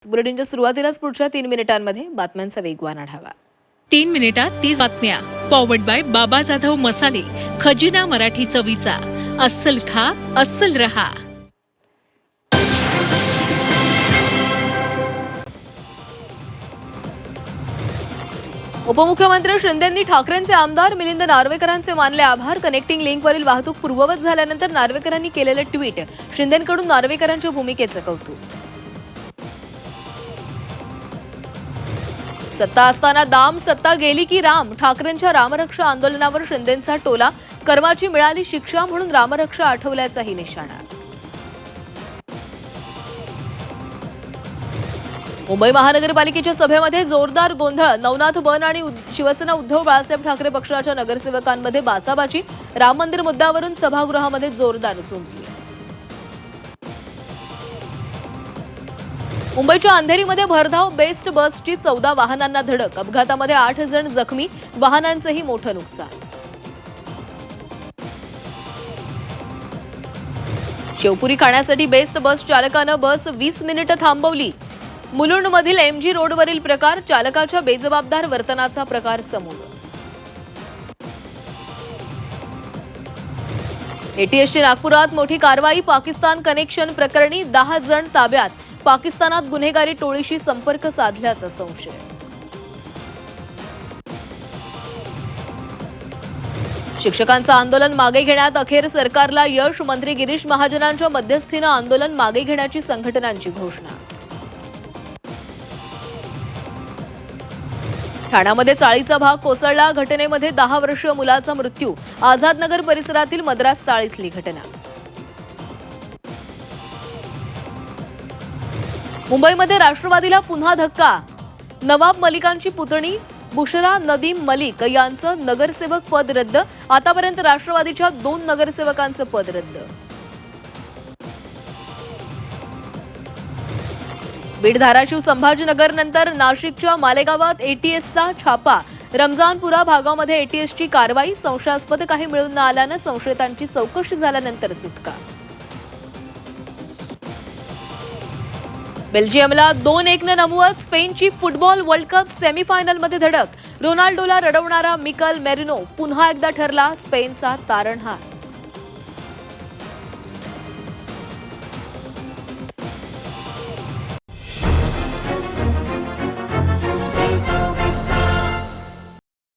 बुलेटिनच्या सुरुवातीलाच पुढच्या 3 मिनिटांमध्ये बातम्यांचा वेगवान आढावा. 3 मिनिटात 30 बातम्या. पॉवर्ड बाय बाबा जाधव मसाले, खजिना मराठी चवीचा. अस्सल खा, अस्सल रहा. उपमुख्यमंत्री शिंदेंनी ठाकरेंचे आमदार मिलिंद नार्वेकरांचे मानले आभार. कनेक्टिंग लिंकवरील वाहतूक पूर्ववत झाल्यानंतर नार्वेकरांनी केलेले ट्विट. शिंदेंकडून नार्वेकरांच्या भूमिकेचं कौतुक. सत्ता असताना दाम, सत्ता गेली की राम. ठाकरेंच्या रामरक्षा आंदोलनावर शिंदेंचा टोला. कर्माची मिळाली शिक्षा म्हणून रामरक्षा आठवल्याचाही निशाणा. मुंबई महानगरपालिकेच्या सभेमध्ये जोरदार गोंधळ. नवनाथ बन आणि शिवसेना उद्धव बाळासाहेब ठाकरे पक्षाच्या नगरसेवकांमध्ये बाचाबाची. राम मंदिर मुद्द्यावरून सभागृहामध्ये जोरदार झुंजली. मुंबईच्या अंधेरीमध्ये भरधाव बेस्ट बसची 14 वाहनांना धडक. अपघातामध्ये 8 जण जखमी. वाहनांचंही मोठं नुकसान. शेवपुरी खाण्यासाठी बेस्ट बस चालकानं बस 20 मिनिटं थांबवली. मुलुंडमधील MG रोडवरील प्रकार. चालकाच्या बेजबाबदार वर्तनाचा प्रकार समोर. ATSची नागपुरात मोठी कारवाई. पाकिस्तान कनेक्शन प्रकरणी 10 जण ताब्यात. पाकिस्तानात गुन्हेगारी टोळीशी संपर्क साधल्याचा संशय. शिक्षकांचं आंदोलन मागे घेण्यात अखेर सरकारला यश. मंत्री गिरीश महाजनांच्या मध्यस्थीनं आंदोलन मागे घेण्याची संघटनांची घोषणा. ठाण्यामध्ये चाळीचा भाग कोसळला. घटनेमध्ये 10 वर्षीय मुलाचा मृत्यू. आझादनगर परिसरातील मद्रास चाळीतली घटना. मुंबईमध्ये राष्ट्रवादीला पुन्हा धक्का. नवाब मलिकांची पुतणी बुशरा नदीम मलिक यांचं नगरसेवक पद रद्द. आतापर्यंत राष्ट्रवादीच्या 2 नगरसेवकांचं पद रद्द. बीड, धाराशिव, संभाजीनगर नंतर नाशिकच्या मालेगावात ATSचा छापा. रमजानपुरा भागामध्ये ATSची कारवाई. संशयास्पद काही मिळून न आल्यानं संशयितांची चौकशी झाल्यानंतर सुटका. बेल्जियमला 2-1 नमवत स्पेनची फुटबॉल वर्ल्ड कप सेमीफायनलमध्ये धडक. रोनाल्डोला रडवणारा मिकल मेरिनो पुन्हा एकदा ठरला स्पेनचा तारणहार.